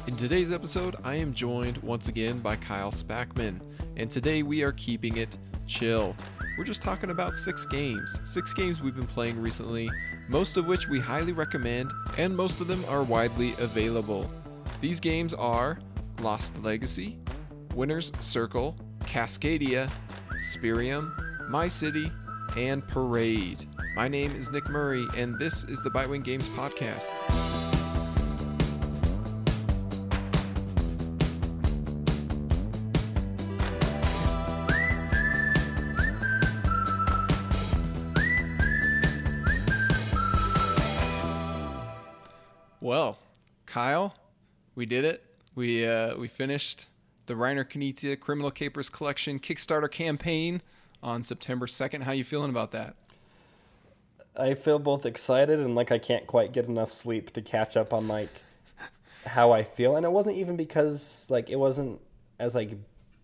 In today's episode, I am joined once again by Kyle Spackman, and today we are keeping it chill. We're just talking about six games we've been playing recently, most of which we highly recommend, and most of them are widely available. These games are Lost Legacy, Winner's Circle, Cascadia, Spyrium, My City, and Parade. My name is Nick Murray, and this is the Bitewing Games Podcast. Well, Kyle, we did it. We finished the Reiner Knizia Criminal Capers Collection Kickstarter campaign on September 2nd. How you feeling about that? I feel both excited and like I can't quite get enough sleep to catch up on like how I feel. And it wasn't even because like it wasn't as like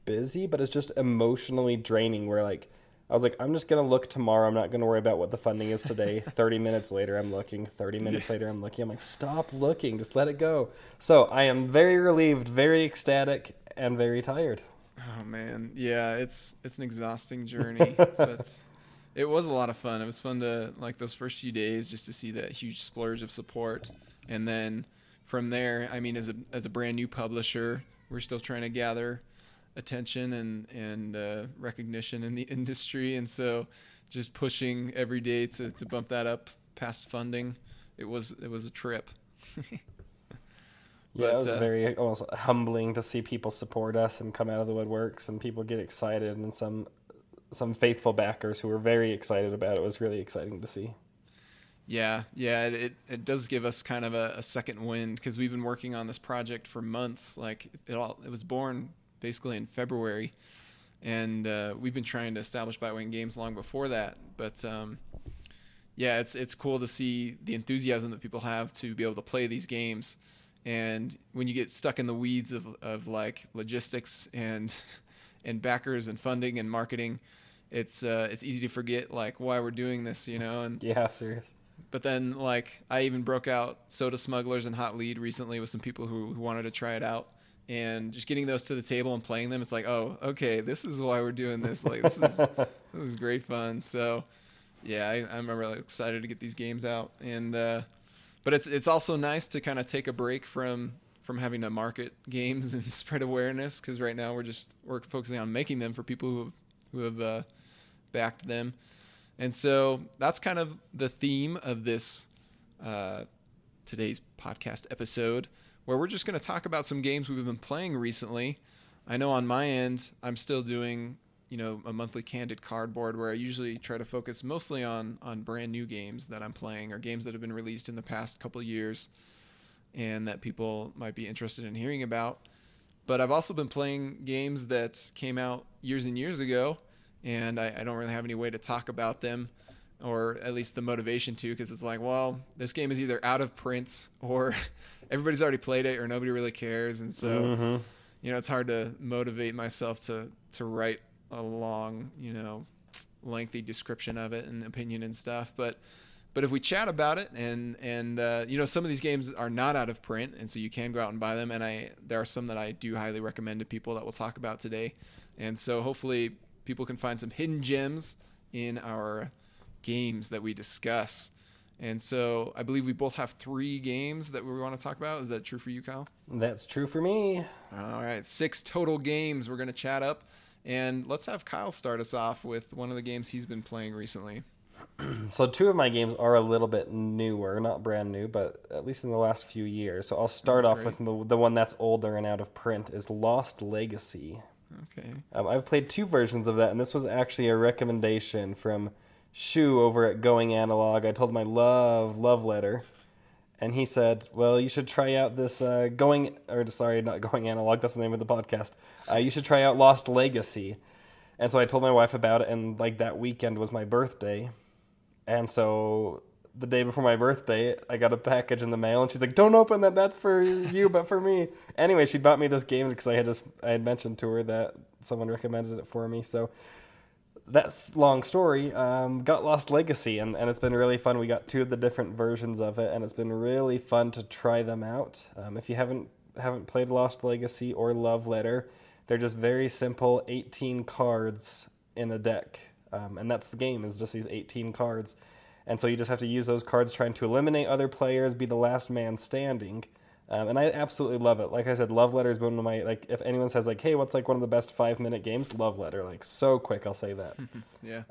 busy, but it's just emotionally draining where like I was like, I'm just going to look tomorrow. I'm not going to worry about what the funding is today. 30 minutes later, I'm looking. 30 minutes later, I'm looking. I'm like, stop looking. Just let it go. So I am very relieved, very ecstatic, and very tired. Oh, man. Yeah, it's an exhausting journey, but it was a lot of fun. It was fun to, like, those first few days just to see that huge splurge of support. And then from there, I mean, as a brand new publisher, we're still trying to gather attention and recognition in the industry, and so just pushing every day to bump that up past funding. It was a trip. But, it was very almost humbling to see people support us and come out of the woodworks and people get excited, and some faithful backers who were very excited about it. It was really exciting to see. Yeah, it does give us kind of a second wind, because we've been working on this project for months. Like it was born basically in February, and we've been trying to establish Bitewing Games long before that. But yeah, it's cool to see the enthusiasm that people have to be able to play these games. And when you get stuck in the weeds of like logistics and backers and funding and marketing, it's easy to forget like why we're doing this, you know. And yeah, serious. But then like I even broke out Soda Smugglers and Hot Lead recently with some people who wanted to try it out. And just getting those to the table and playing them, it's like, oh, okay, this is why we're doing this. Like, this is great fun. So, yeah, I'm really excited to get these games out. And but it's also nice to kind of take a break from having to market games and spread awareness, because right now we're focusing on making them for people who have backed them. And so that's kind of the theme of this today's podcast episode, where we're just going to talk about some games we've been playing recently. I know on my end, I'm still doing, a monthly Candid Cardboard, where I usually try to focus mostly on brand new games that I'm playing, or games that have been released in the past couple of years and that people might be interested in hearing about. But I've also been playing games that came out years and years ago, and I don't really have any way to talk about them, or at least the motivation to, because it's like, well, this game is either out of print or everybody's already played it, or nobody really cares. And so, it's hard to motivate myself to write a long, lengthy description of it and opinion and stuff. But if we chat about it and some of these games are not out of print, and so you can go out and buy them. And there are some that I do highly recommend to people that we'll talk about today. And so hopefully people can find some hidden gems in our games that we discuss. And so I believe we both have 3 games that we want to talk about. Is that true for you, Kyle? That's true for me. All right, 6 total games we're going to chat up. And let's have Kyle start us off with one of the games he's been playing recently. So 2 of my games are a little bit newer, not brand new, but at least in the last few years. So I'll start off with the one that's older and out of print, is Lost Legacy. Okay. I've played 2 versions of that, and this was actually a recommendation from Shu over at Going Analog. I told him I love letter, and he said, well, you should try out this not Going Analog, that's the name of the podcast. You should try out Lost Legacy. And so I told my wife about it, and like that weekend was my birthday. And so the day before my birthday, I got a package in the mail, and she's like, don't open that, that's for you, but for me. Anyway, she bought me this game because I had mentioned to her that someone recommended it for me. So that's long story. Got Lost Legacy, and it's been really fun. We got 2 of the different versions of it, and it's been really fun to try them out. If you haven't haven't played Lost Legacy or Love Letter, they're just very simple 18 cards in a deck. And that's the game, is just these 18 cards. And so you just have to use those cards trying to eliminate other players, be the last man standing. And I absolutely love it. Like I said, Love Letter is one of my, like, if anyone says, like, hey, what's, like, one of the best 5-minute games? Love Letter. Like, so quick, I'll say that. Yeah.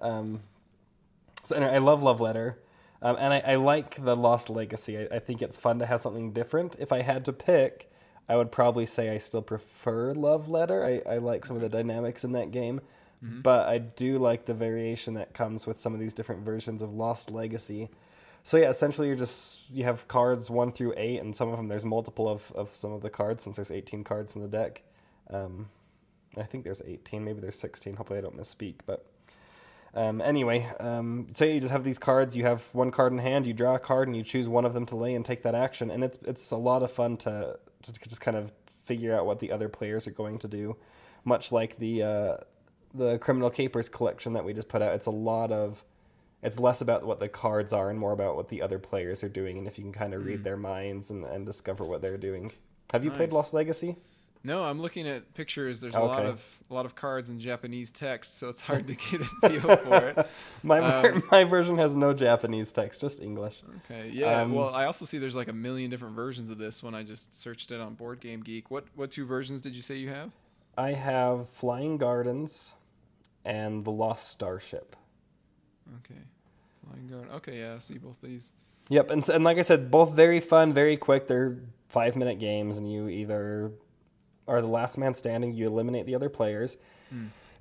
So anyway, I love Love Letter. And I like the Lost Legacy. I think it's fun to have something different. If I had to pick, I would probably say I still prefer Love Letter. I like some of the dynamics in that game. Mm-hmm. But I do like the variation that comes with some of these different versions of Lost Legacy. So yeah, essentially you have cards 1 through 8, and some of them there's multiple of some of the cards, since there's 18 cards in the deck. I think there's 18, maybe there's 16. Hopefully I don't misspeak. But anyway, so you just have these cards. You have one card in hand. You draw a card, and you choose one of them to lay and take that action. And it's a lot of fun to just kind of figure out what the other players are going to do, much like the Criminal Capers collection that we just put out. It's less about what the cards are and more about what the other players are doing, and if you can kind of read their minds and discover what they're doing. Have you played Lost Legacy? No, I'm looking at pictures. There's a lot of cards in Japanese text, so it's hard to get a feel for it. My version has no Japanese text, just English. Okay, yeah. Well, I also see there's like a million different versions of this when I just searched it on Board Game Geek. What 2 versions did you say you have? I have Flying Gardens and The Lost Starship. Okay. Flying Garden. Okay, yeah, I see both these. Yep, and like I said, both very fun, very quick. They're 5-minute games, and you either are the last man standing, you eliminate the other players.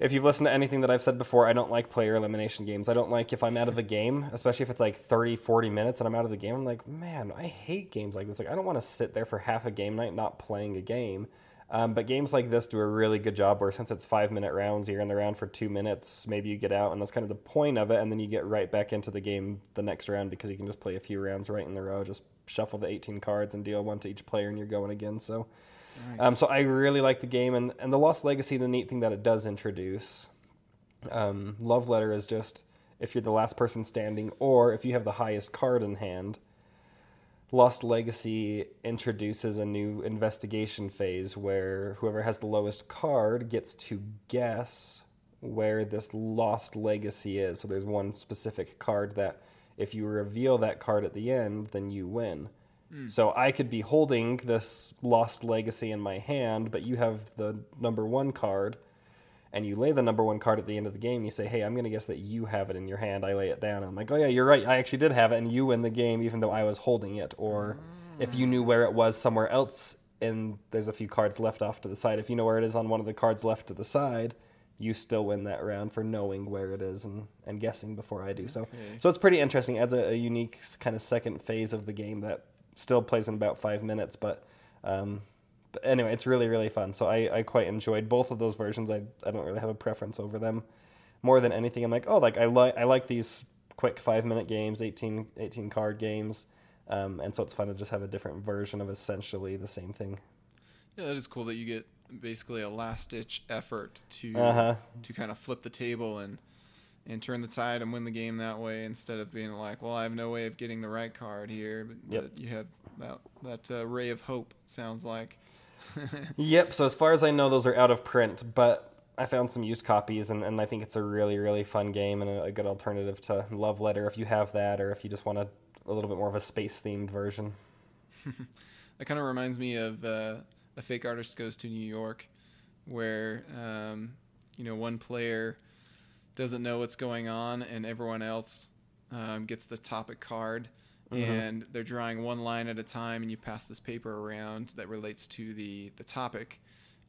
If you've listened to anything that I've said before, I don't like player elimination games. I don't like if I'm out of a game, especially if it's like 30, 40 minutes and I'm out of the game. I'm like, man, I hate games like this. Like, I don't want to sit there for half a game night not playing a game. But games like this do a really good job where, since it's 5-minute rounds, you're in the round for 2 minutes, maybe you get out, and that's kind of the point of it, and then you get right back into the game the next round because you can just play a few rounds right in the row, just shuffle the 18 cards and deal 1 to each player, and you're going again. So nice. So I really like the game, and the Lost Legacy, the neat thing that it does introduce, Love Letter is just if you're the last person standing or if you have the highest card in hand. Lost Legacy introduces a new investigation phase where whoever has the lowest card gets to guess where this Lost Legacy is. So there's one specific card that if you reveal that card at the end, then you win. So I could be holding this Lost Legacy in my hand, but you have the number 1 card, and you lay the number 1 card at the end of the game. You say, hey, I'm going to guess that you have it in your hand. I lay it down. And I'm like, oh, yeah, you're right. I actually did have it, and you win the game even though I was holding it. Or if you knew where it was somewhere else, and there's a few cards left off to the side, if you know where it is on one of the cards left to the side, you still win that round for knowing where it is and guessing before I do. So it's pretty interesting. It adds a unique kind of second phase of the game that still plays in about 5 minutes, but anyway, it's really, really fun. So I quite enjoyed both of those versions. I don't really have a preference over them. More than anything, I'm like, oh, like I like these quick 5-minute games, 18 card games, and so it's fun to just have a different version of essentially the same thing. Yeah, that is cool that you get basically a last-ditch effort to kind of flip the table and turn the tide and win the game that way, instead of being like, well, I have no way of getting the right card here, but you have that ray of hope, it sounds like. Yep, so as far as I know, those are out of print, but I found some used copies, and I think it's a really, really fun game and a good alternative to Love Letter if you have that, or if you just want a little bit more of a space-themed version. That kind of reminds me of A Fake Artist Goes to New York, where one player doesn't know what's going on, and everyone else gets the topic card, and they're drawing one line at a time, and you pass this paper around that relates to the topic,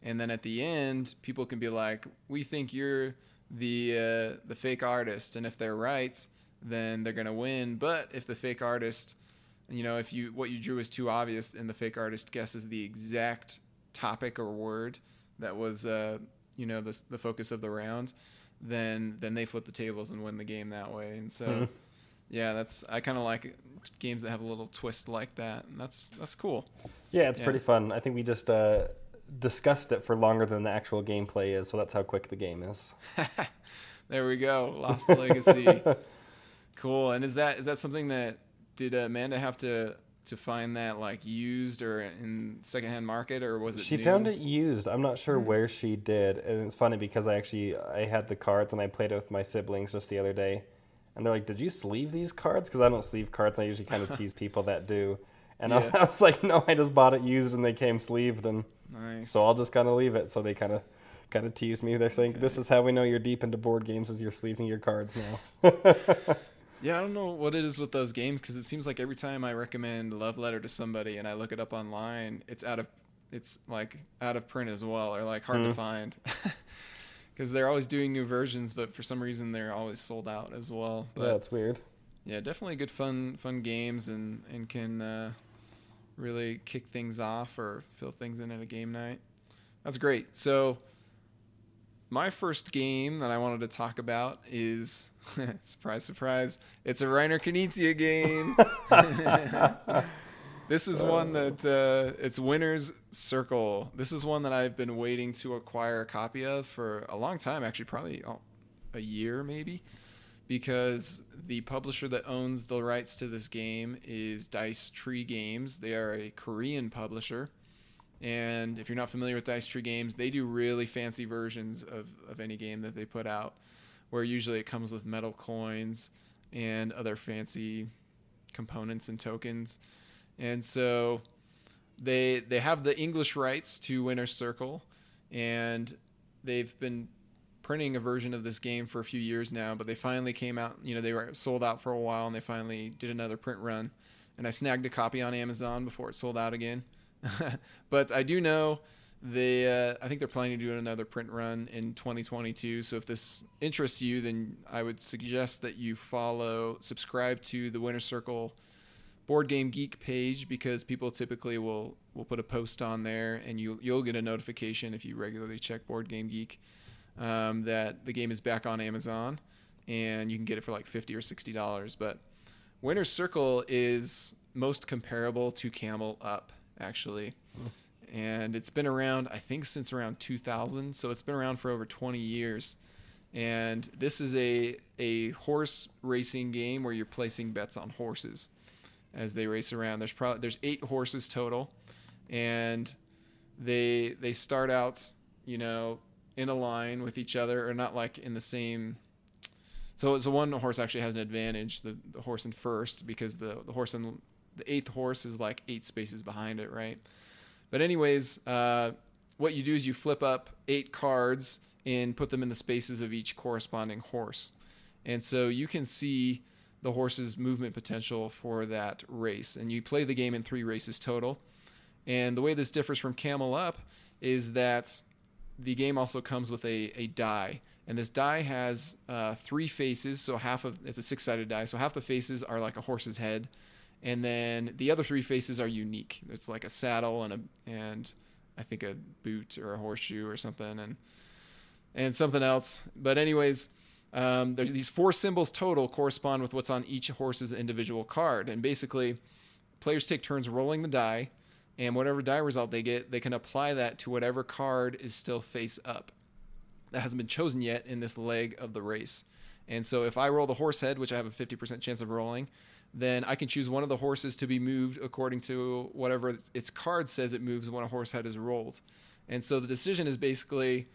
and then at the end, people can be like, "We think you're the fake artist," and if they're right, then they're gonna win. But if the fake artist, if what you drew is too obvious, and the fake artist guesses the exact topic or word that was the focus of the round, then they flip the tables and win the game that way. And so, I kind of like games that have a little twist like that, and that's cool. Yeah, it's pretty fun. I think we just discussed it for longer than the actual gameplay is, so that's how quick the game is. There we go, Lost Legacy. Cool. And is that something that did Amanda have to to find that like used or in secondhand market, or was it She new? found it used. I'm not sure where she did, and it's funny because I had the cards and I played it with my siblings just the other day, and they're like, "Did you sleeve these cards?" Because I don't sleeve cards. I usually kind of tease people that do, and Yeah. I was like, "No, I just bought it used and they came sleeved, and Nice. so I'll just kind of leave it." So they kind of tease me. They're saying, "This is how we know you're deep into board games, is you're sleeving your cards now." Yeah, I don't know what it is with those games because it seems like every time I recommend Love Letter to somebody and I look it up online, it's like out of print as well, or like hard to find. Because they're always doing new versions, but for some reason they're always sold out as well. But Yeah, it's weird. yeah, definitely good fun games and can really kick things off or fill things in at a game night. That's great. So my first game that I wanted to talk about is surprise, surprise. It's a Reiner Knizia game. This is one that it's Winner's Circle. This is one that I've been waiting to acquire a copy of for a long time, actually, probably a year maybe, because the publisher that owns the rights to this game is Dice Tree Games. They are a Korean publisher. And if you're not familiar with Dice Tree Games, they do really fancy versions of any game that they put out, where usually it comes with metal coins and other fancy components and tokens. And so they have the English rights to Winner's Circle, and they've been printing a version of this game for a few years now, but they finally came out, they were sold out for a while, and they finally did another print run. And I snagged a copy on Amazon before it sold out again. But I do know I think they're planning to do another print run in 2022. So if this interests you, then I would suggest that you subscribe to the Winner's Circle Board Game Geek page, because people typically will put a post on there, and you'll get a notification if you regularly check Board Game Geek that the game is back on Amazon, and you can get it for like $50 or $60. But Winner's Circle is most comparable to Camel Up, actually. And it's been around, I think, since around 2000, so it's been around for over 20 years. And this is a horse racing game where you're placing bets on horses as they race around. There's 8 horses total, and they start out, in a line with each other, or not like in the same. So one horse actually has an advantage, the horse in first, because the horse in the 8th horse is like 8 spaces behind it, right? But anyways, what you do is you flip up 8 cards and put them in the spaces of each corresponding horse. And so you can see the horse's movement potential for that race. And you play the game in 3 races total. And the way this differs from Camel Up is that the game also comes with a die. And this die has 3 faces, so it's a 6-sided die. So half the faces are like a horse's head. And then the other 3 faces are unique. It's like a saddle and I think a boot or a horseshoe or something, and something else. But anyways, there's these 4 symbols total correspond with what's on each horse's individual card. And basically, players take turns rolling the die, and whatever die result they get, they can apply that to whatever card is still face up that hasn't been chosen yet in this leg of the race. And so if I roll the horse head, which I have a 50% chance of rolling, then I can choose one of the horses to be moved according to whatever its card says it moves when a horse head is rolled. And so the decision is basically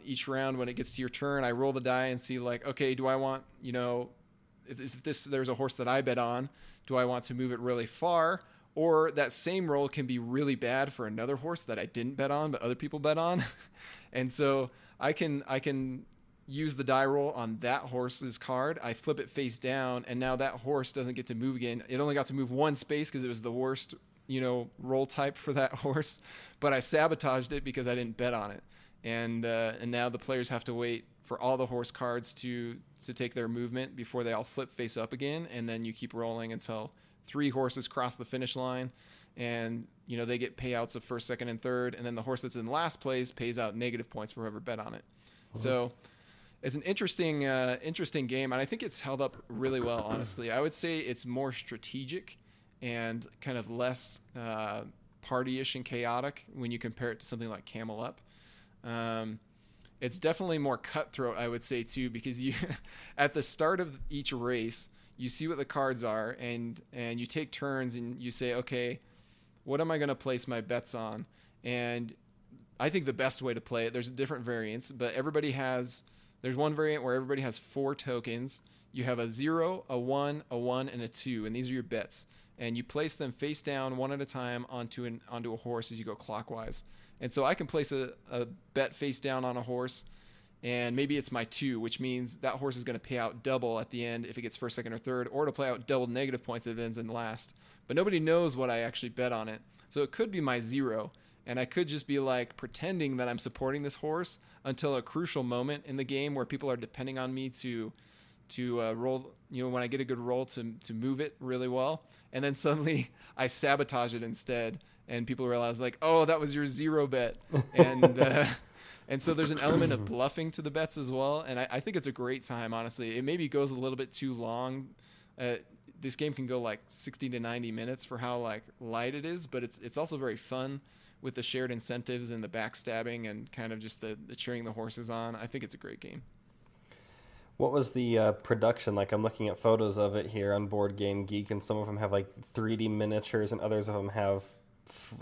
each round when it gets to your turn, I roll the die and see like, okay, do I want, if there's a horse that I bet on, do I want to move it really far? Or that same roll can be really bad for another horse that I didn't bet on, but other people bet on. And so I can use the die roll on that horse's card. I flip it face down, and now that horse doesn't get to move again. It only got to move 1 space because it was the worst, roll type for that horse. But I sabotaged it because I didn't bet on it. And now the players have to wait for all the horse cards to take their movement before they all flip face up again. And then you keep rolling until 3 horses cross the finish line. And, they get payouts of first, second, and third. And then the horse that's in last place pays out negative points for whoever bet on it. So it's an interesting game, and I think it's held up really well, honestly. I would say it's more strategic and kind of less partyish and chaotic when you compare it to something like Camel Up. It's definitely more cutthroat, I would say, too, because you at the start of each race, you see what the cards are, and you take turns and you say, okay, what am I going to place my bets on? And I think the best way to play it, there's different variants, but there's one variant where everybody has 4 tokens. You have a 0, a 1, a 1, and a 2, and these are your bets. And you place them face down one at a time onto a horse as you go clockwise. And so I can place a bet face down on a horse, and maybe it's my 2, which means that horse is going to pay out double at the end if it gets first, second, or third, or to play out double negative points if it ends in last. But nobody knows what I actually bet on it. So it could be my 0, and I could just be like pretending that I'm supporting this horse until a crucial moment in the game where people are depending on me to roll, when I get a good roll to move it really well. And then suddenly I sabotage it instead, and people realize like, oh, that was your 0 bet. And so there's an element of bluffing to the bets as well. And I think it's a great time, honestly. It maybe goes a little bit too long. This game can go like 60 to 90 minutes for how like light it is, but it's also very fun with the shared incentives and the backstabbing and kind of just the cheering the horses on. I think it's a great game. What was the production like? I'm looking at photos of it here on Board Game Geek, and some of them have like 3D miniatures, and others of them have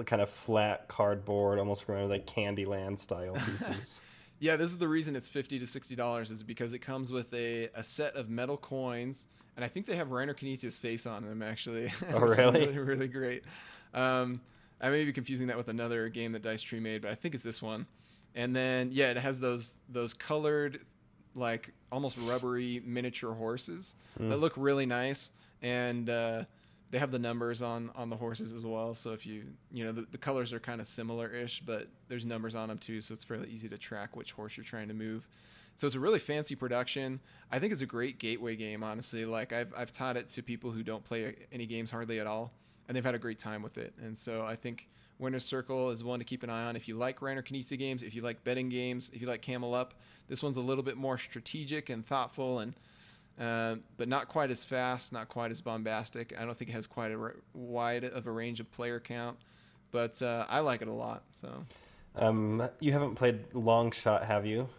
kind of flat cardboard, almost like Candyland style pieces. Yeah, this is the reason it's $50 to $60 is because it comes with a set of metal coins, and I think they have Reiner Knizia's face on them actually. Oh, really? Really, really great. I may be confusing that with another game that Dice Tree made, but I think it's this one. And then it has those colored, like almost rubbery miniature horses that look really nice, and they have the numbers on the horses as well. So if the colors are kind of similar-ish, but there's numbers on them too, so it's fairly easy to track which horse you're trying to move. So it's a really fancy production. I think it's a great gateway game, honestly. Like I've taught it to people who don't play any games hardly at all, and they've had a great time with it. And so I think Winner's Circle is one to keep an eye on if you like Reiner Knizia games, if you like betting games, if you like Camel Up. This one's a little bit more strategic and thoughtful, and but not quite as fast, not quite as bombastic. I don't think it has quite a wide of a range of player count, but I like it a lot. So, you haven't played Long Shot, have you?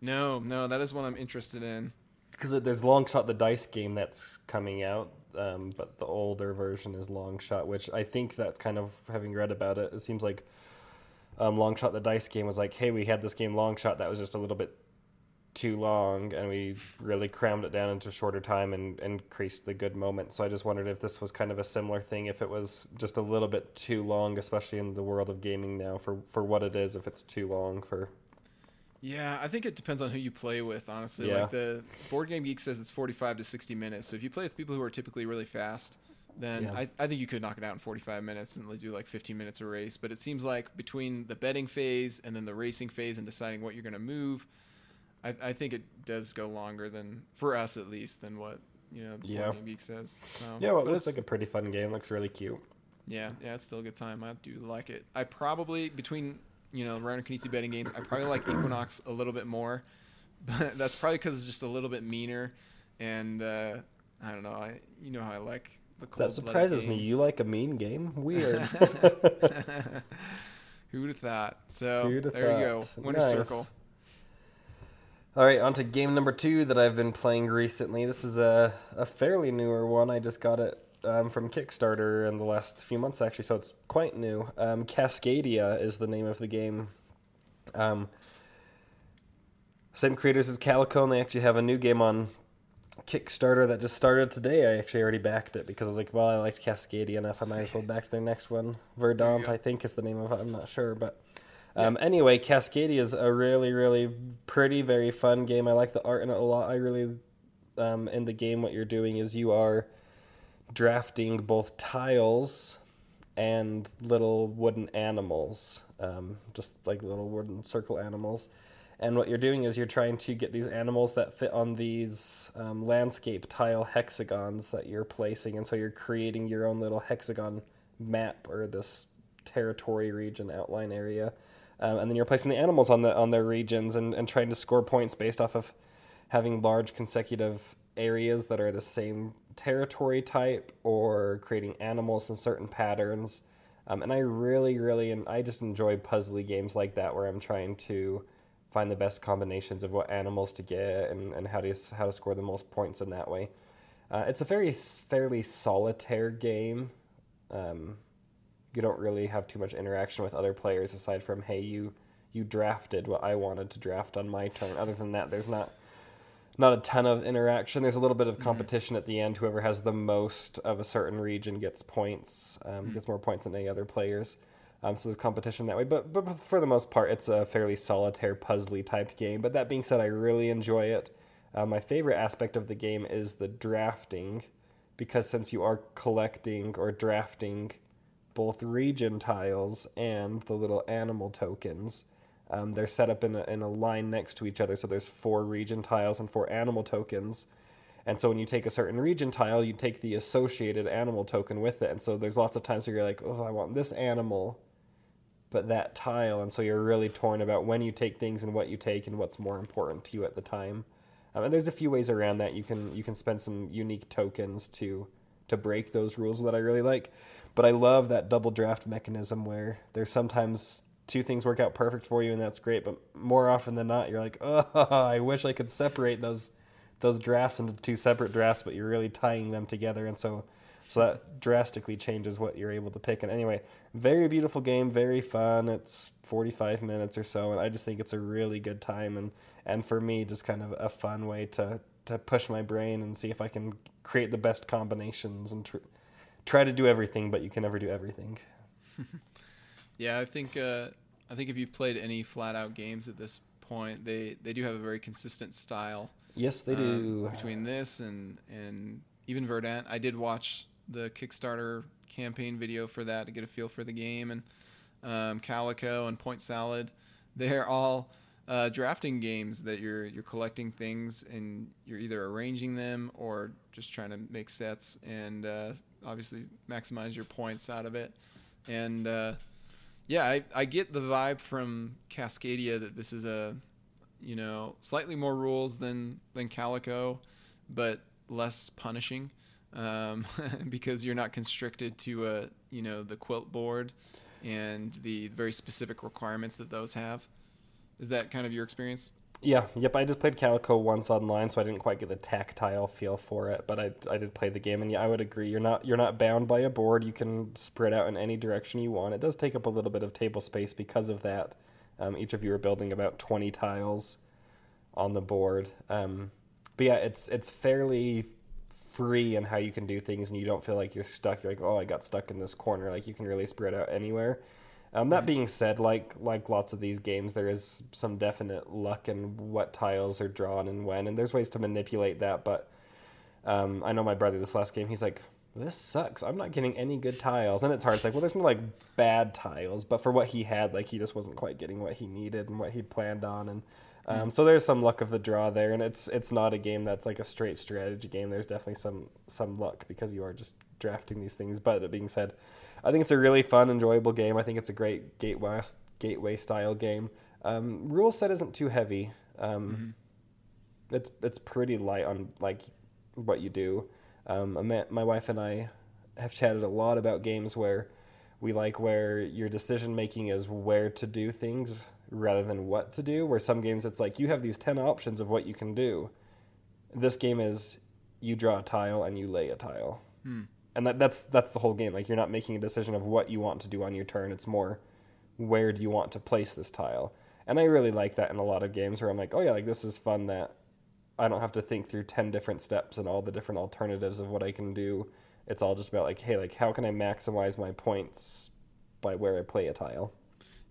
No, that is one I'm interested in. Because there's Long Shot, the dice game that's coming out, but the older version is Long Shot, which I think that's kind of, having read about it, it seems like Long Shot, the dice game was like, hey, we had this game Long Shot that was just a little bit too long, and we really crammed it down into a shorter time and increased the good moment. So I just wondered if this was kind of a similar thing, if it was just a little bit too long, especially in the world of gaming now, for what it is, if it's too long for... Yeah, I think it depends on who you play with, honestly. Yeah. Like the Board Game Geek says it's 45 to 60 minutes. So if you play with people who are typically really fast, then Yeah. I think you could knock it out in 45 minutes and do like 15 minutes a race. But it seems like between the betting phase and then the racing phase and deciding what you're going to move, I think it does go longer than, for us at least, than what the Board Game Geek says. So, yeah, well, it looks like a pretty fun game. It looks really cute. Yeah, it's still a good time. I do like it. I probably, between... Reiner Knizia betting games, I probably like Equinox a little bit more, but that's probably because it's just a little bit meaner, and I don't know. How I like the cold. That surprises me. You like a mean game? Weird. Who'd have thought? So You go. Winner's Nice. Circle. All right, on to game number 2 that I've been playing recently. This is a fairly newer one. I just got it from Kickstarter in the last few months, actually, so it's quite new. Cascadia is the name of the game. Same creators as Calico, and they actually have a new game on Kickstarter that just started today. I actually already backed it because I was like, well, I liked Cascadia enough. I might as well back their next one. Verdant, I think, is the name of it. I'm not sure, but... Anyway, Cascadia is a really, really pretty, very fun game. I like the art in it a lot. I really, in the game, what you're doing is you are drafting both tiles and little wooden animals, just like little wooden circle animals. And what you're doing is you're trying to get these animals that fit on these landscape tile hexagons that you're placing. And so you're creating your own little hexagon map, or this territory region outline area. And then you're placing the animals on their regions and trying to score points based off of having large consecutive areas that are the same territory type, or creating animals in certain patterns. And I really, and I just enjoy puzzly games like that, where I'm trying to find the best combinations of what animals to get and how to score the most points in that way. It's a fairly solitaire game. You don't really have too much interaction with other players aside from, hey, you drafted what I wanted to draft on my turn. Other than that, there's not a ton of interaction. There's a little bit of competition at the end. Whoever has the most of a certain region gets points, gets more points than any other players. So there's competition that way. But for the most part, it's a fairly solitaire, puzzly type game. But that being said, I really enjoy it. My favorite aspect of the game is the drafting, because since you are collecting or drafting both region tiles and the little animal tokens, they're set up in a line next to each other. So there's 4 region tiles and 4 animal tokens. And so when you take a certain region tile, you take the associated animal token with it. And so there's lots of times where you're like, oh, I want this animal, but that tile. And so you're really torn about when you take things and what you take and what's more important to you at the time. And there's a few ways around that. You can spend some unique tokens to break those rules that I really like. But I love that double draft mechanism where there's sometimes 2 things work out perfect for you, and that's great. But more often than not, you're like, oh, I wish I could separate those drafts into 2 separate drafts, but you're really tying them together. And so that drastically changes what you're able to pick. And anyway, very beautiful game, very fun. It's 45 minutes or so, and I just think it's a really good time. And for me, just kind of a fun way to push my brain and see if I can create the best combinations and try to do everything, but you can never do everything. Yeah, I think if you've played any flat out games at this point, they do have a very consistent style. Yes, they do. Between this and even Verdant, I did watch the Kickstarter campaign video for that to get a feel for the game, and Calico and Point Salad, they're all drafting games that you're collecting things and you're either arranging them or just trying to make sets and obviously maximize your points out of it. And yeah, I get the vibe from Cascadia that this is a slightly more rules than Calico, but less punishing, because you're not constricted to the quilt board and the very specific requirements that those have. Is that kind of your experience? Yeah, yep. I just played Calico once online, so I didn't quite get the tactile feel for it. But I did play the game, and yeah, I would agree. You're not bound by a board. You can spread out in any direction you want. It does take up a little bit of table space because of that. Each of you are building about 20 tiles on the board. But yeah, it's fairly free in how you can do things, and you don't feel like you're stuck. You're like, oh, I got stuck in this corner. Like, you can really spread out anywhere. That being said, like lots of these games, there is some definite luck in what tiles are drawn and when, and there's ways to manipulate that. But I know my brother, this last game, he's like, this sucks. I'm not getting any good tiles. And it's hard. It's like, well, there's no like bad tiles, but for what he had, like, he just wasn't quite getting what he needed and what he'd planned on. And so there's some luck of the draw there, and it's not a game that's like a straight strategy game. There's definitely some luck because you are just drafting these things. But that being said, I think it's a really fun, enjoyable game. I think it's a great gateway style game. Rule set isn't too heavy. It's pretty light on like what you do. My wife and I have chatted a lot about games where your decision making is where to do things rather than what to do. Where some games it's like you have these 10 options of what you can do. This game is you draw a tile and you lay a tile. And that's the whole game. Like, you're not making a decision of what you want to do on your turn. It's more, where do you want to place this tile? And I really like that in a lot of games where I'm like, oh yeah, like, this is fun that I don't have to think through 10 different steps and all the different alternatives of what I can do. It's all just about like, hey, like, how can I maximize my points by where I play a tile?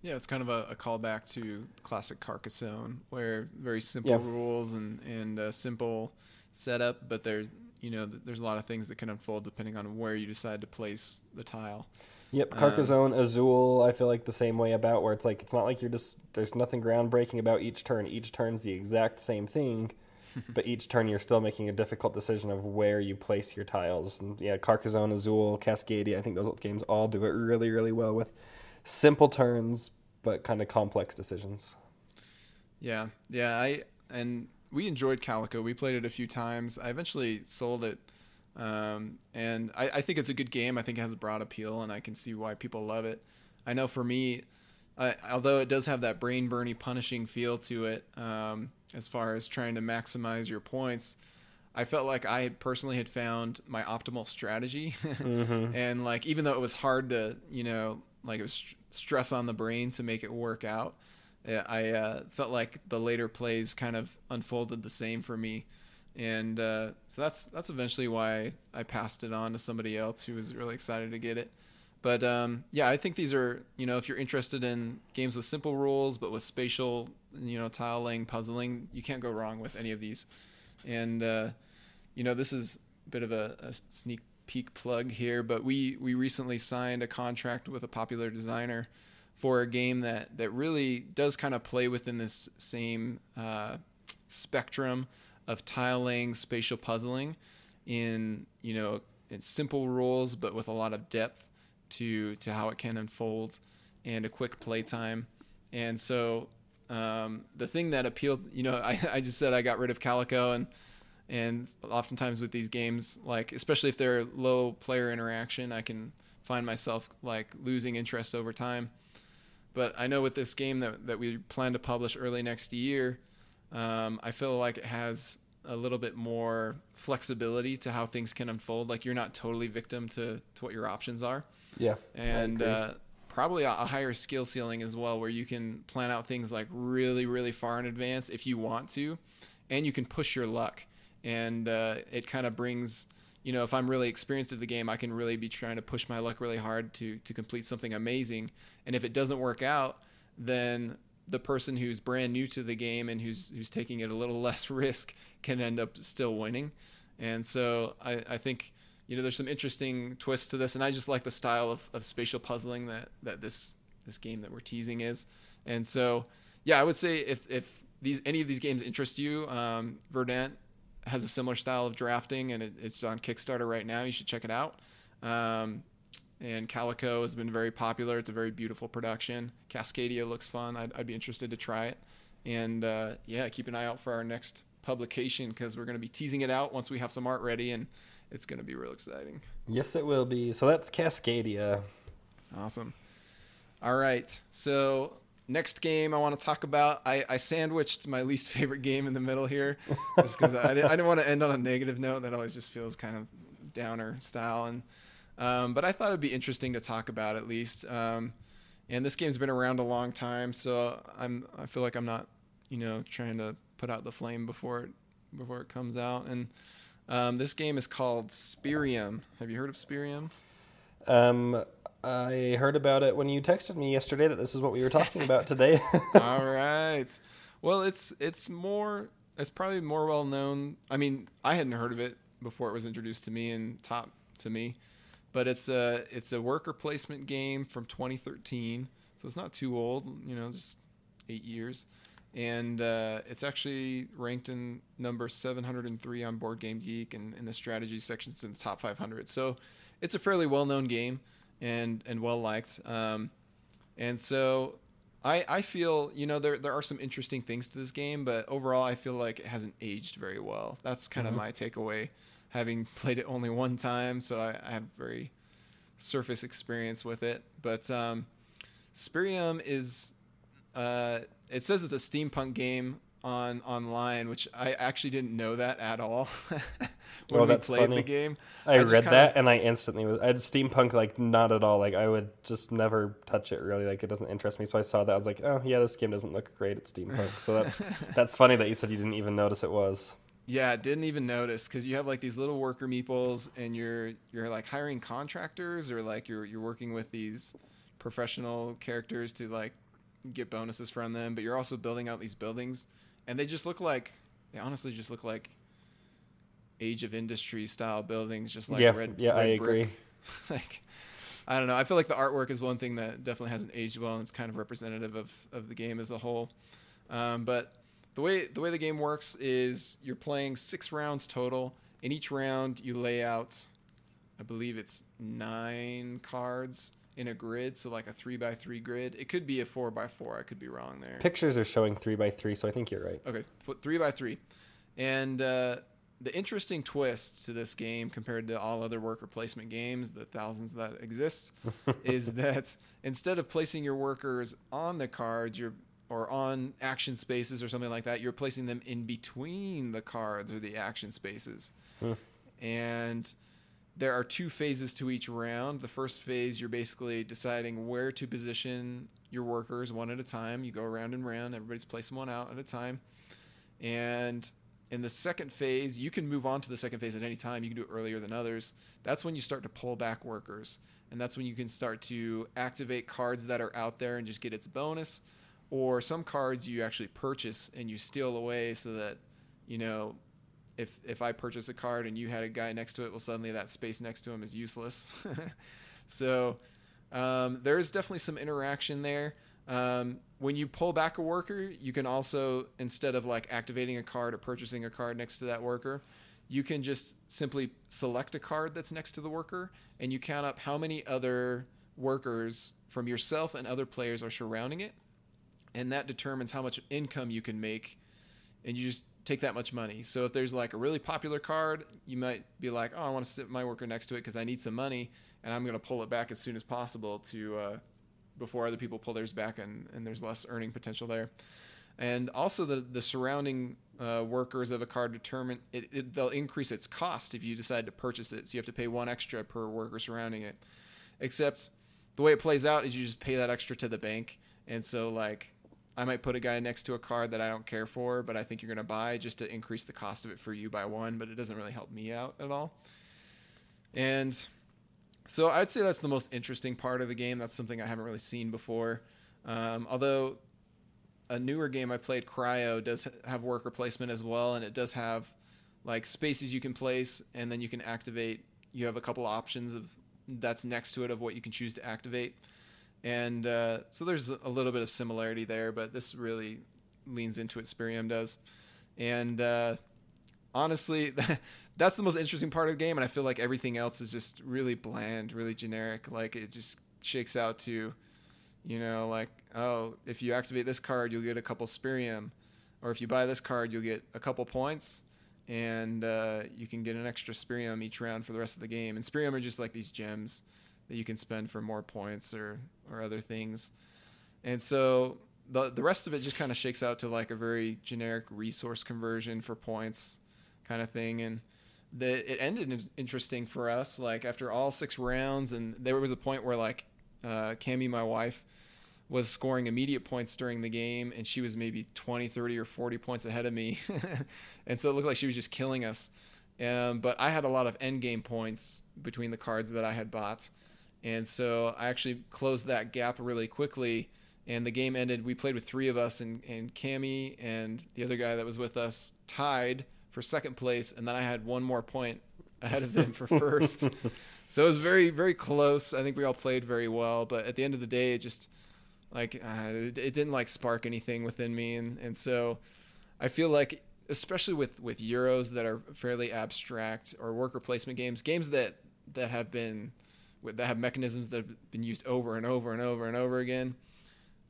Yeah, it's kind of a callback to classic Carcassonne, where very simple rules and simple setup, but there's a lot of things that can unfold depending on where you decide to place the tile. Yep, Carcassonne, Azul, I feel like the same way about, where it's like, it's not like there's nothing groundbreaking about each turn. Each turn's the exact same thing, but each turn you're still making a difficult decision of where you place your tiles. And yeah, Carcassonne, Azul, Cascadia, I think those games all do it really, really well with simple turns, but kind of complex decisions. Yeah, and we enjoyed Calico. We played it a few times. I eventually sold it, and I think it's a good game. I think it has a broad appeal, and I can see why people love it. I know for me, although it does have that brain-burny, punishing feel to it, as far as trying to maximize your points, I felt like I had personally had found my optimal strategy. And like, even though it was hard to, like it was stress on the brain to make it work out, I felt like the later plays kind of unfolded the same for me. And so that's eventually why I passed it on to somebody else who was really excited to get it. But yeah, I think these are, if you're interested in games with simple rules but with spatial, tile laying, puzzling, you can't go wrong with any of these. And this is a bit of a sneak peek plug here, but we recently signed a contract with a popular designer for a game that really does kind of play within this same spectrum of tiling, spatial puzzling in simple rules, but with a lot of depth to how it can unfold and a quick playtime. And so the thing that appealed, I just said I got rid of Calico, and oftentimes with these games, like especially if they're low player interaction, I can find myself like losing interest over time. But I know with this game that we plan to publish early next year, I feel like it has a little bit more flexibility to how things can unfold. Like you're not totally victim to what your options are. Yeah. And probably a higher skill ceiling as well, where you can plan out things like really, really far in advance if you want to, and you can push your luck. And it kind of brings, if I'm really experienced at the game, I can really be trying to push my luck really hard to complete something amazing. And if it doesn't work out, then the person who's brand new to the game and who's taking it a little less risk can end up still winning. And so I think, there's some interesting twists to this, and I just like the style of spatial puzzling that this game that we're teasing is. And so, yeah, I would say if any of these games interest you, Verdant has a similar style of drafting, and it's on Kickstarter right now. You should check it out. And Calico has been very popular. It's a very beautiful production. Cascadia looks fun. I'd be interested to try it. And yeah, keep an eye out for our next publication, because we're going to be teasing it out once we have some art ready, and it's going to be real exciting. Yes, it will be. So that's Cascadia. Awesome. All right. So next game I want to talk about, I sandwiched my least favorite game in the middle here, just because I didn't want to end on a negative note. That always just feels kind of downer style. And but I thought it'd be interesting to talk about at least. And this game's been around a long time, so I feel like I'm not, trying to put out the flame before it comes out. And this game is called Spyrium. Have you heard of Spyrium? I heard about it when you texted me yesterday that this is what we were talking about today. All right. Well, it's probably more well known. I mean, I hadn't heard of it before it was introduced to me and taught to me. But it's a worker placement game from 2013, so it's not too old, just 8 years. And it's actually ranked in number 703 on Board Game Geek, and in the strategy section it's in the top 500. So it's a fairly well-known game and well-liked. And so I feel, there are some interesting things to this game, but overall I feel like it hasn't aged very well. That's kind of my takeaway, having played it only one time, so I have very surface experience with it. But Spyrium is it says it's a steampunk game online, which I actually didn't know that at all when we played the game. I read that and I instantly I had steampunk, like, not at all. Like, I would just never touch it, really. Like, it doesn't interest me. So I saw that, I was like, oh yeah, this game doesn't look great. It's steampunk. So that's funny that you said you didn't even notice it was. Yeah, didn't even notice, because you have like these little worker meeples, and you're like hiring contractors, or like you're working with these professional characters to like get bonuses from them, but you're also building out these buildings, and they honestly just look like Age of Industry style buildings, just like red I brick. agree. Like, I don't know. I feel like the artwork is one thing that definitely hasn't aged well, and it's kind of representative of the game as a whole. But the way the game works is you're playing 6 rounds total. In each round, you lay out, I believe it's 9 cards in a grid, so like a 3x3 grid. It could be a 4x4. I could be wrong there. Pictures are showing 3x3, so I think you're right. Okay, 3x3. And the interesting twist to this game compared to all other worker placement games, the thousands that exist, is that instead of placing your workers on the cards, or on action spaces or something like that, you're placing them in between the cards or the action spaces. And there are 2 phases to each round. The first phase, you're basically deciding where to position your workers one at a time. You go round and round. Everybody's placing one out at a time. And in the second phase, you can move on to the second phase at any time. You can do it earlier than others. That's when you start to pull back workers. And that's when you can start to activate cards that are out there and just get its bonus. Or some cards you actually purchase and you steal away so that, you know, if I purchase a card and you had a guy next to it, well, suddenly that space next to him is useless. So there's definitely some interaction there. When you pull back a worker, you can also, instead of like activating a card or purchasing a card next to that worker, you can just simply select a card that's next to the worker, and you count up how many other workers from yourself and other players are surrounding it. And that determines how much income you can make, and you just take that much money. So if there's like a really popular card, you might be like, oh, I want to sit my worker next to it because I need some money, and I'm going to pull it back as soon as possible to before other people pull theirs back, and there's less earning potential there. And also the surrounding workers of a card determine they'll increase its cost if you decide to purchase it. So you have to pay 1 extra per worker surrounding it. Except the way it plays out is you just pay that extra to the bank. And so like I might put a guy next to a card that I don't care for, but I think you're going to buy just to increase the cost of it for you by 1, but it doesn't really help me out at all. And so I'd say that's the most interesting part of the game. That's something I haven't really seen before. Although a newer game I played, Cryo, does have worker placement as well, and it does have like spaces you can place, and then you can activate. You have a couple options of that's next to it of what you can choose to activate. And so there's a little bit of similarity there, but this really leans into it. Spyrium does. And honestly, that's the most interesting part of the game, and I feel like everything else is just really bland, really generic. Like it just shakes out to, you know, like, oh, if you activate this card, you'll get a couple Spyrium. Or if you buy this card, you'll get a couple points, and you can get an extra Spyrium each round for the rest of the game. And Spyrium are just like these gems that you can spend for more points or other things. And so the rest of it just kind of shakes out to like a very generic resource conversion for points kind of thing. And it ended interesting for us, like after all 6 rounds. And there was a point where like Cami, my wife, was scoring immediate points during the game, and she was maybe 20, 30, or 40 points ahead of me. And so it looked like she was just killing us. But I had a lot of end game points between the cards that I had bought. And so I actually closed that gap really quickly, and the game ended. We played with 3 of us, and Cami and the other guy that was with us tied for second place, and then I had 1 more point ahead of them for first. So it was very, very close. I think we all played very well, but at the end of the day, it just like it didn't like spark anything within me. And so I feel like, especially with Euros that are fairly abstract, or worker placement games that have mechanisms that have been used over and over and over and over again,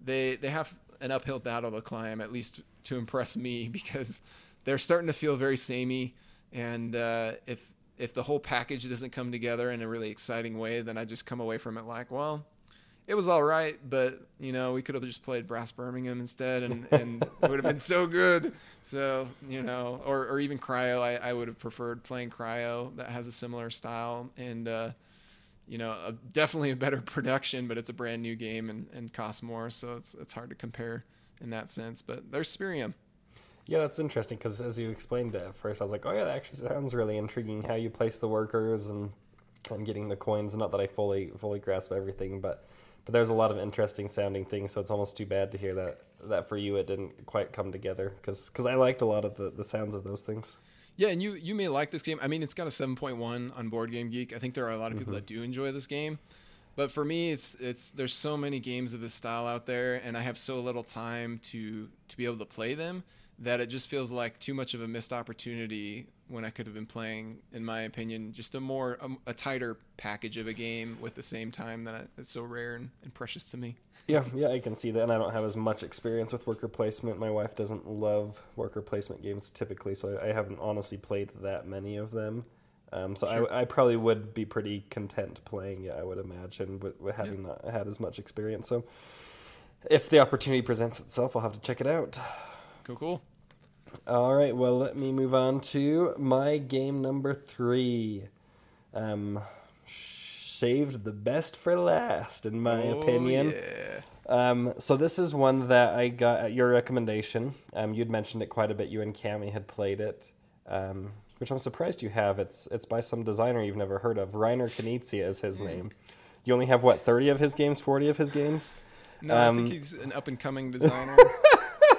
they have an uphill battle to climb, at least to impress me, because they're starting to feel very samey. And if the whole package doesn't come together in a really exciting way, then I just come away from it like, well, it was all right, but you know, we could have just played Brass Birmingham instead, and it would have been so good. So, you know, or even Cryo, I would have preferred playing Cryo. That has a similar style, and you know, definitely a better production, but it's a brand new game and costs more, so it's hard to compare in that sense. But there's Spyrium. Yeah, that's interesting, because as you explained it at first, I was like, oh yeah, that actually sounds really intriguing, how you place the workers and getting the coins. Not that I fully grasp everything, but there's a lot of interesting sounding things, so it's almost too bad to hear that for you it didn't quite come together, because I liked a lot of the sounds of those things. Yeah, and you may like this game. I mean, it's got a 7.1 on Board Game Geek. I think there are a lot of people that do enjoy this game. But for me, it's there's so many games of this style out there, and I have so little time to be able to play them, that it just feels like too much of a missed opportunity when I could have been playing, in my opinion, just a tighter package of a game with the same time that is so rare and precious to me. Yeah, I can see that, and I don't have as much experience with worker placement. My wife doesn't love worker placement games typically, so I haven't honestly played that many of them. So sure. I probably would be pretty content playing it, I would imagine, with having not had as much experience. So If the opportunity presents itself, I'll have to check it out. Cool. All right, well, let me move on to my game number 3. Saved the best for last, in my opinion. Yeah. So this is one that I got at your recommendation. You'd mentioned it quite a bit. You and Cammy had played it, which I'm surprised you have. It's by some designer you've never heard of. Reiner Knizia is his name. You only have, 30 of his games, 40 of his games? No, I think he's an up-and-coming designer.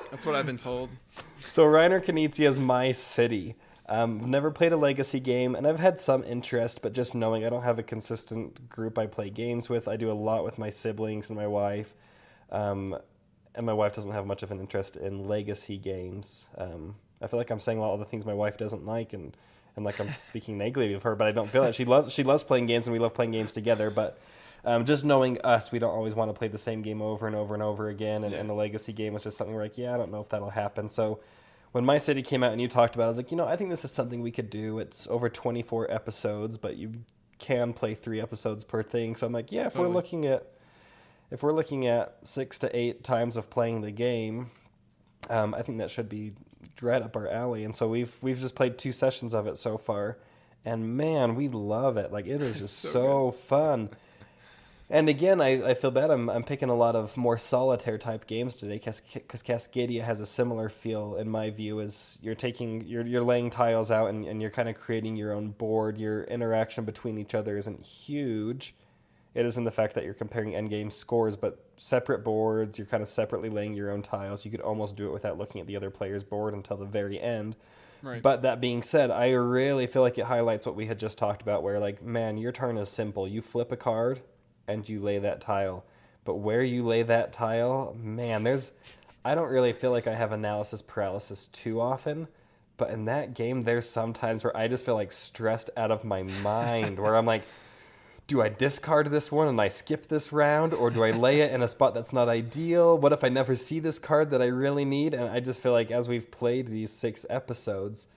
That's what I've been told. So Reiner Knizia is my city. Never played a Legacy game, and I've had some interest, but just knowing I don't have a consistent group I play games with. I do a lot with my siblings and my wife, and my wife doesn't have much of an interest in Legacy games. I feel like I'm saying a lot of the things my wife doesn't like, and like I'm speaking negatively of her, but I don't feel that. She loves playing games, and we love playing games together, but just knowing us, we don't always want to play the same game over and over and over again, and the Legacy game was just something we're like, yeah, I don't know if that'll happen. So when My City came out and you talked about it, I was like, I think this is something we could do. It's over 24 episodes, but you can play 3 episodes per thing. So I'm like, yeah, if we're looking at 6 to 8 times of playing the game, I think that should be right up our alley. And so we've just played 2 sessions of it so far, and man, we love it. Like, it is just so fun. And again, I feel bad. I'm picking a lot of more solitaire type games today because Cascadia has a similar feel in my view. As you're laying tiles out and you're kind of creating your own board. Your interaction between each other isn't huge. It is in the fact that you're comparing endgame scores, but separate boards. You're kind of separately laying your own tiles. You could almost do it without looking at the other player's board until the very end. Right. But that being said, I really feel like it highlights what we had just talked about, where like, man, your turn is simple. You flip a card and you lay that tile. But where you lay that tile, man, I don't really feel like I have analysis paralysis too often, but in that game, there's some times where I just feel like stressed out of my mind, where I'm like, do I discard this one and I skip this round, or do I lay it in a spot that's not ideal? What if I never see this card that I really need? And I just feel like as we've played these 6 episodes,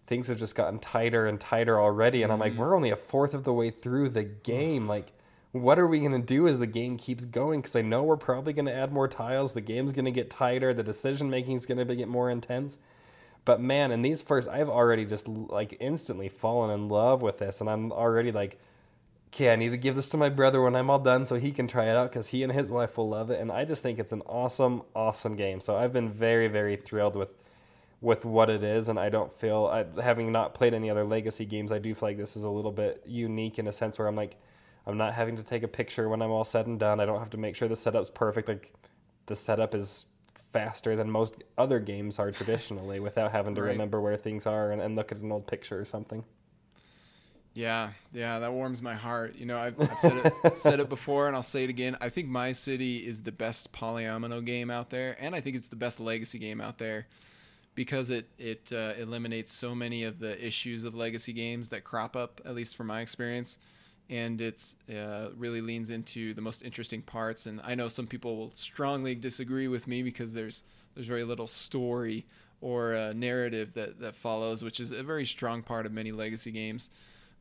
things have just gotten tighter and tighter already, and I'm like, we're only a fourth of the way through the game, like, what are we going to do as the game keeps going? Because I know we're probably going to add more tiles. The game's going to get tighter. The decision-making is going to get more intense. But man, in these first, I've already just like instantly fallen in love with this. And I'm already like, okay, I need to give this to my brother when I'm all done so he can try it out because he and his wife will love it. And I just think it's an awesome, awesome game. So I've been very, very thrilled with what it is. And I don't feel, having not played any other Legacy games, I do feel like this is a little bit unique in a sense where I'm like, I'm not having to take a picture when I'm all said and done. I don't have to make sure the setup's perfect. Like, the setup is faster than most other games are traditionally without having to remember where things are and look at an old picture or something. Yeah, that warms my heart. I've said it before, and I'll say it again. I think My City is the best polyomino game out there, and I think it's the best Legacy game out there because it eliminates so many of the issues of Legacy games that crop up, at least from my experience. And it's really leans into the most interesting parts. And I know some people will strongly disagree with me because there's very little story or narrative that follows, which is a very strong part of many Legacy games.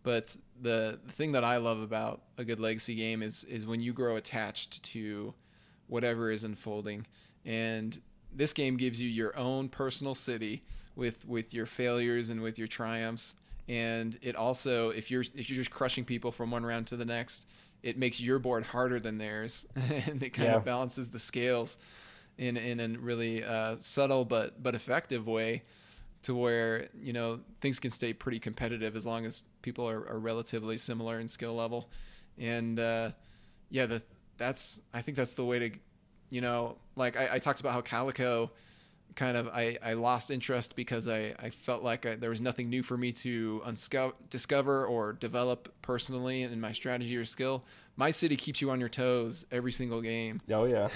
But the thing that I love about a good Legacy game is when you grow attached to whatever is unfolding. And this game gives you your own personal city with your failures and with your triumphs. And it also, if you're just crushing people from one round to the next, it makes your board harder than theirs, and it kind of balances the scales in a really subtle but effective way, to where things can stay pretty competitive as long as people are relatively similar in skill level. And I think that's the way to, like I talked about how Calico. Kind of, I lost interest because I felt like there was nothing new for me to discover or develop personally in my strategy or skill. My City keeps you on your toes every single game. Oh, yeah.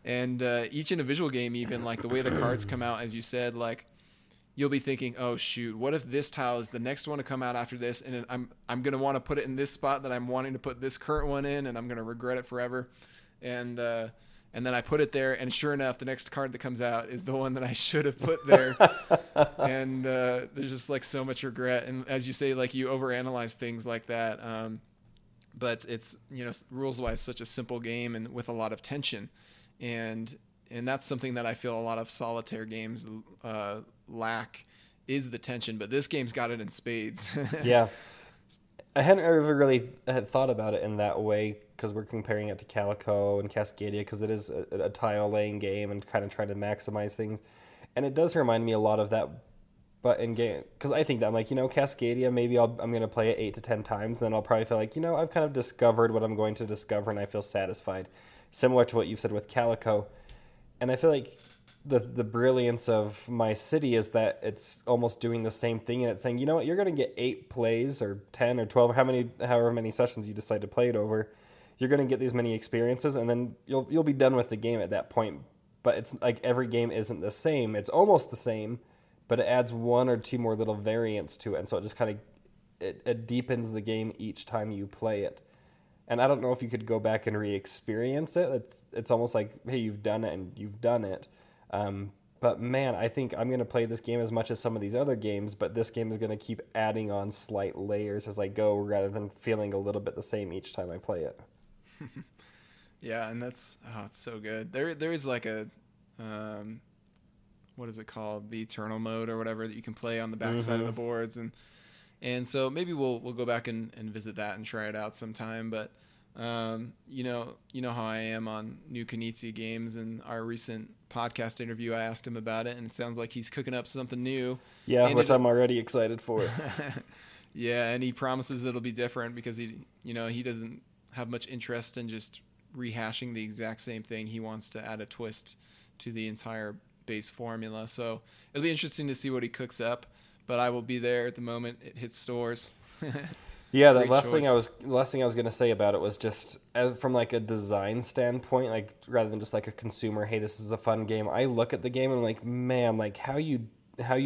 And each individual game, even, like the way the cards come out, as you said, like you'll be thinking, oh, shoot, what if this tile is the next one to come out after this? And I'm going to want to put it in this spot that I'm wanting to put this current one in, and I'm going to regret it forever. And then I put it there, and sure enough, the next card that comes out is the one that I should have put there. And there's just like so much regret. And as you say, like you overanalyze things like that. but it's, rules wise such a simple game and with a lot of tension, and that's something that I feel a lot of solitaire games lack, is the tension. But this game's got it in spades. Yeah. I hadn't ever really had thought about it in that way, because we're comparing it to Calico and Cascadia, because it is a tile laying game and kind of trying to maximize things. And it does remind me a lot of that, but in game, because I think that I'm like, Cascadia, maybe I'm going to play it 8 to 10 times, then I'll probably feel like, I've kind of discovered what I'm going to discover, and I feel satisfied. Similar to what you've said with Calico. And I feel like the brilliance of My City is that it's almost doing the same thing, and it's saying, you know what, you're going to get 8 plays or 10 or 12, however many sessions you decide to play it over. You're going to get these many experiences, and then you'll be done with the game at that point. But it's like every game isn't the same. It's almost the same, but it adds 1 or 2 more little variants to it, and so it just kind of it deepens the game each time you play it. And I don't know if you could go back and re-experience it. It's almost like, hey, you've done it and you've done it. But man, I think I'm going to play this game as much as some of these other games, but this game is going to keep adding on slight layers as I go, rather than feeling a little bit the same each time I play it. Yeah, and it's so good. There is like a what is it called? The Eternal mode or whatever that you can play on the back side of the boards, and so maybe we'll go back and visit that and try it out sometime. But you know how I am on new Knizia games. In our recent podcast interview, I asked him about it, and it sounds like he's cooking up something new. Yeah, which I'm already excited for. Yeah, and he promises it'll be different, because he doesn't have much interest in just rehashing the exact same thing. He wants to add a twist to the entire base formula. So it'll be interesting to see what he cooks up. But I will be there at the moment it hits stores. Yeah, the last thing I was going to say about it was just from like a design standpoint, like rather than just like a consumer, hey, this is a fun game. I look at the game and I'm like, man, like how you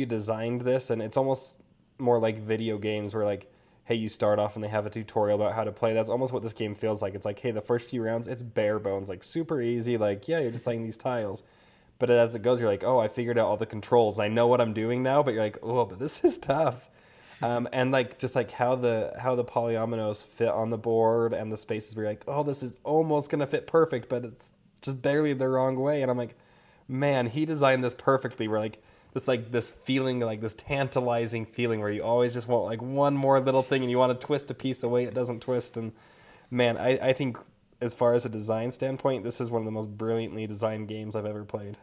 designed this, and it's almost more like video games where like, hey, you start off and they have a tutorial about how to play. That's almost what this game feels like. It's like, hey, the first few rounds, it's bare bones, like super easy. Like, yeah, you're just playing these tiles. But as it goes, you're like, oh, I figured out all the controls. I know what I'm doing now. But you're like, oh, but this is tough. And like just like how the polyominoes fit on the board, and the spaces where you're like, oh, this is almost gonna fit perfect, but it's just barely the wrong way. And I'm like, man, he designed this perfectly. We're like this feeling, like this tantalizing feeling where you always just want like one more little thing, and you want to twist a piece away, it doesn't twist. And man, I think as far as a design standpoint, this is one of the most brilliantly designed games I've ever played.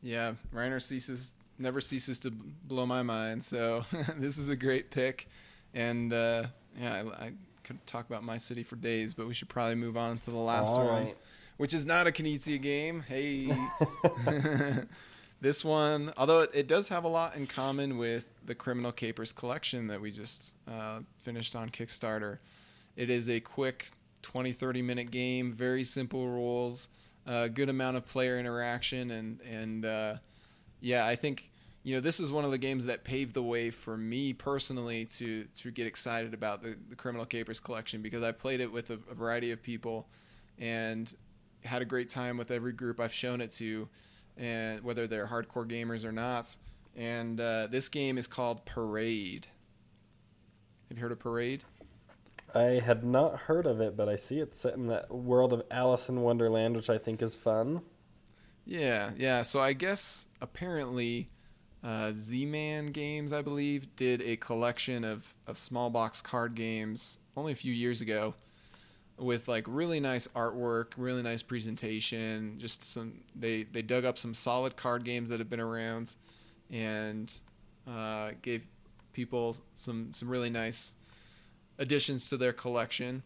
Yeah, Reiner never ceases to blow my mind. So this is a great pick. And I could talk about My City for days, but we should probably move on to the last one, which is not a Knizia game. Hey. This one, although it does have a lot in common with the Criminal Capers collection that we just finished on Kickstarter. It is a quick 20-30 minute game, very simple rules, good amount of player interaction, and I think this is one of the games that paved the way for me personally to get excited about the Criminal Capers collection, because I played it with a variety of people and had a great time with every group I've shown it to, and whether they're hardcore gamers or not. And this game is called Parade. Have you heard of Parade? I had not heard of it, but I see it's set in that world of Alice in Wonderland, which I think is fun. Yeah. So I guess apparently Z-Man Games, I believe, did a collection of small box card games only a few years ago, with like really nice artwork, really nice presentation. Just they dug up some solid card games that have been around, and gave people some really nice additions to their collection.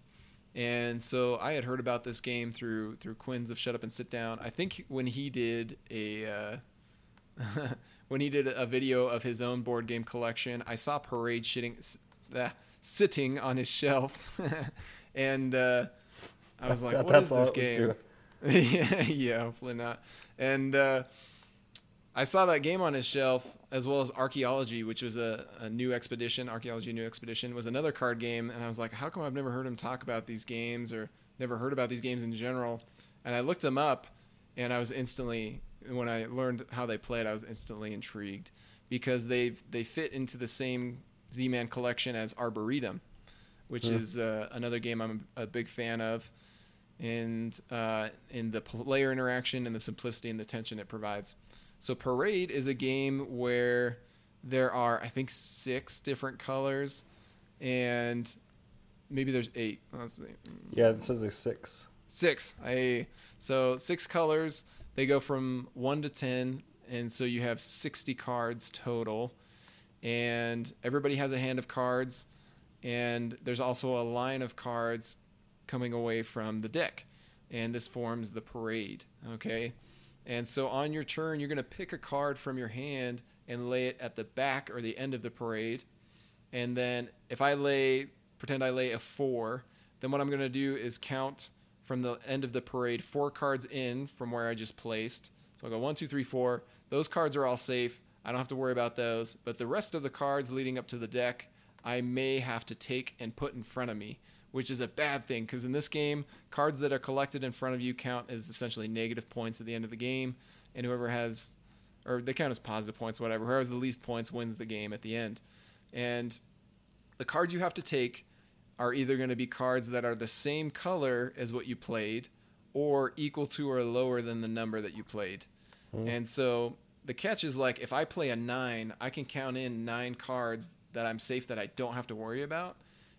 And so I had heard about this game through Quinn's of Shut Up and Sit Down. I think when he did a video of his own board game collection, I saw Parade sitting on his shelf. And I was like, what is this game? Yeah, hopefully not. And I saw that game on his shelf, as well as Archaeology, which was a new expedition. Archaeology New Expedition was another card game. And I was like, how come I've never heard him talk about these games, or never heard about these games in general? And I looked them up, and I was instantly, when I learned how they played, I was instantly intrigued, because they fit into the same Z-Man collection as Arboretum. which is another game I'm a big fan of, and in the player interaction and the simplicity and the tension it provides. So Parade is a game where there are, I think, 6 different colors, and maybe there's 8. Let's see. Yeah, it says there's 6. 6. So 6 colors. They go from 1 to 10, and so you have 60 cards total. And everybody has a hand of cards, and there's also a line of cards coming away from the deck, and this forms the parade. Okay, and so on your turn, you're going to pick a card from your hand and lay it at the back or the end of the parade. And then if pretend I lay a 4, then what I'm going to do is count from the end of the parade 4 cards in from where I just placed. So I'll go 1, 2, 3, 4. Those cards are all safe. I don't have to worry about those. But the rest of the cards leading up to the deck, I may have to take and put in front of me, which is a bad thing, because in this game, cards that are collected in front of you count as essentially negative points at the end of the game, and whoever has, or they count as positive points, whatever. Whoever has the least points wins the game at the end. And the cards you have to take are either going to be cards that are the same color as what you played, or equal to or lower than the number that you played. And so the catch is, like, if I play a 9, I can count in 9 cards that I'm safe, that I don't have to worry about.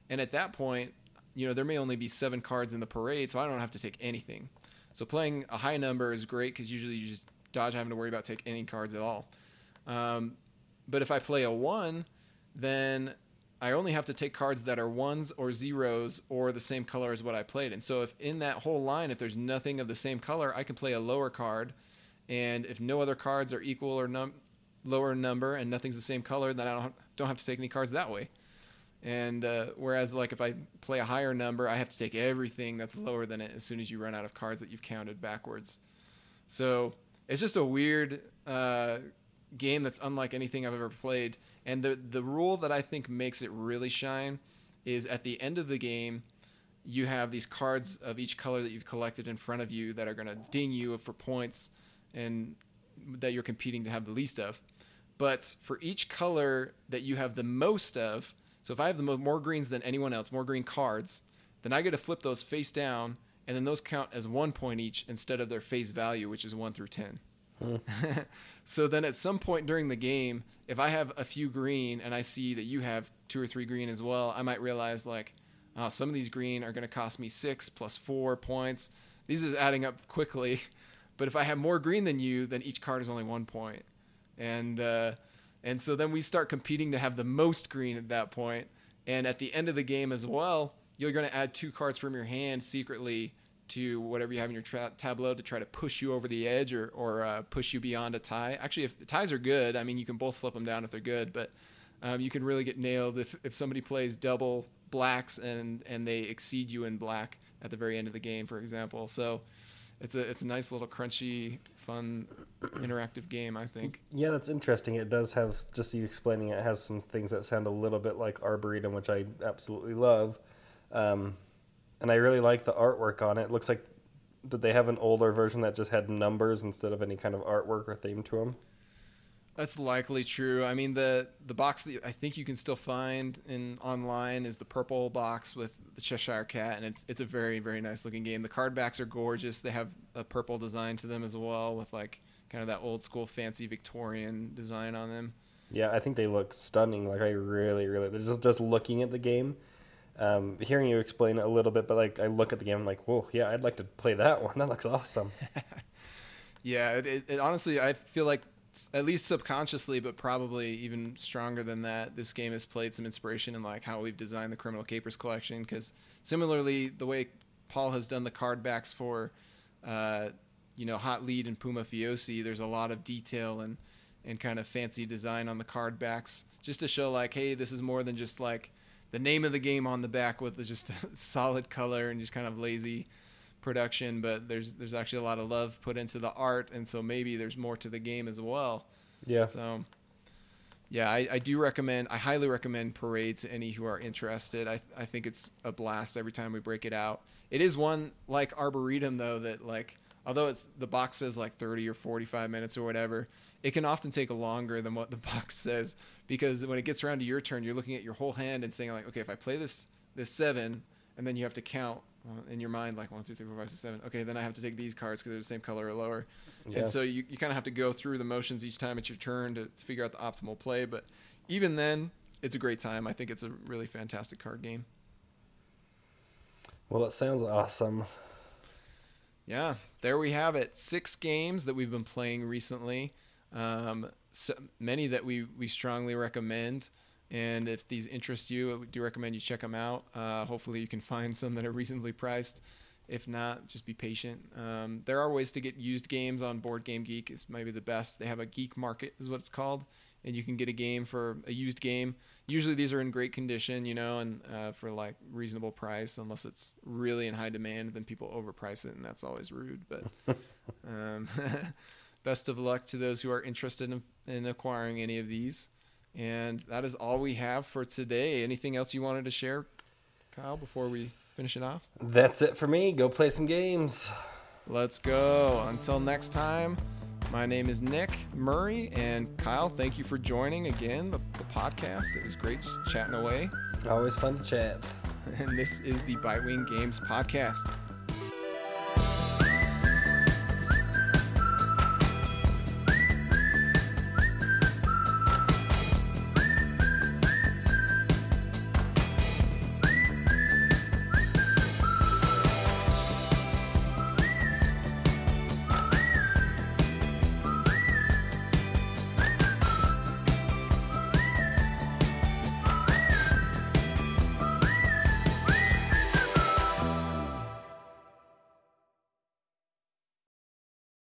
And at that point, there may only be 7 cards in the parade, so I don't have to take anything. So playing a high number is great, because usually you just dodge having to worry about taking any cards at all. But if I play a 1, then I only have to take cards that are 1s or 0s or the same color as what I played. And so if in that whole line, if there's nothing of the same color, I can play a lower card. And if no other cards are equal or lower number and nothing's the same color, then I don't have to take any cards that way. And whereas, like, if I play a higher number, I have to take everything that's lower than it as soon as you run out of cards that you've counted backwards. So it's just a weird game that's unlike anything I've ever played. And the rule that I think makes it really shine is at the end of the game, you have these cards of each color that you've collected in front of you that are going to ding you for points, and that you're competing to have the least of. But for each color that you have the most of, so if I have more greens than anyone else, more green cards, then I get to flip those face down, and then those count as 1 point each instead of their face value, which is 1 through 10. So then at some point during the game, if I have a few green and I see that you have 2 or 3 green as well, I might realize, like, oh, some of these green are going to cost me 6 plus 4 points. These is adding up quickly. But if I have more green than you, then each card is only 1 point. And so then we start competing to have the most green at that point. And at the end of the game as well, you're going to add 2 cards from your hand secretly to whatever you have in your tableau to try to push you over the edge or push you beyond a tie. Actually, if ties are good, I mean, you can both flip them down if they're good, but you can really get nailed if somebody plays double blacks and they exceed you in black at the very end of the game, for example. So it's a nice little crunchy, fun, interactive game, I think. Yeah, that's interesting. It does have, just you explaining it, has some things that sound a little bit like Arboretum, which I absolutely love. And I really like the artwork on it. It looks like, did they have an older version that just had numbers instead of any kind of artwork or theme to them? That's likely true. I mean, the box that I think you can still find online is the purple box with the Cheshire Cat, and it's a very, very nice looking game. The card backs are gorgeous. They have a purple design to them as well, with like kind of that old school fancy Victorian design on them. Yeah, I think they look stunning. Like, I really, really, just looking at the game, hearing you explain it a little bit, but like I look at the game, I'm like, whoa, yeah, I'd like to play that one. That looks awesome. Yeah, it honestly, I feel like, at least subconsciously, but probably even stronger than that, this game has played some inspiration in like how we've designed the Criminal Capers collection. Because similarly, the way Paul has done the card backs for, Hot Lead and Puma Fiosi, there's a lot of detail and kind of fancy design on the card backs, just to show like, hey, this is more than just like the name of the game on the back with just a solid color and just kind of lazy production, but there's actually a lot of love put into the art, and so maybe there's more to the game as well. Yeah. So yeah, I highly recommend Parade to any who are interested. I think it's a blast every time we break it out. It is one like Arboretum though, that like, although the box says like 30 or 45 minutes or whatever, it can often take longer than what the box says, because when it gets around to your turn, you're looking at your whole hand and saying like, okay, if I play this this 7, and then you have to count in your mind like 1, 2, 3, 4, 5, 6, 7. Okay, then I have to take these cards because they're the same color or lower. Yeah. And so you kind of have to go through the motions each time it's your turn to figure out the optimal play. But even then, it's a great time. I think it's a really fantastic card game. Well, it sounds awesome. Yeah, there we have it. 6 games that we've been playing recently. So many that we strongly recommend. And if these interest you, we do recommend you check them out. Hopefully you can find some that are reasonably priced. If not, just be patient. There are ways to get used games on Board Game Geek. It's maybe the best. They have a geek market is what it's called. And you can get a game for a used game. Usually these are in great condition, and for like reasonable price, unless it's really in high demand, then people overprice it, and that's always rude. But best of luck to those who are interested in acquiring any of these. And that is all we have for today. Anything else you wanted to share, Kyle, before we finish it off? That's it for me. Go play some games. Let's go. Until next time, my name is Nick Murray, and Kyle, thank you for joining again, the podcast. It was great just chatting away. Always fun to chat. And this is the Bitewing Games Podcast.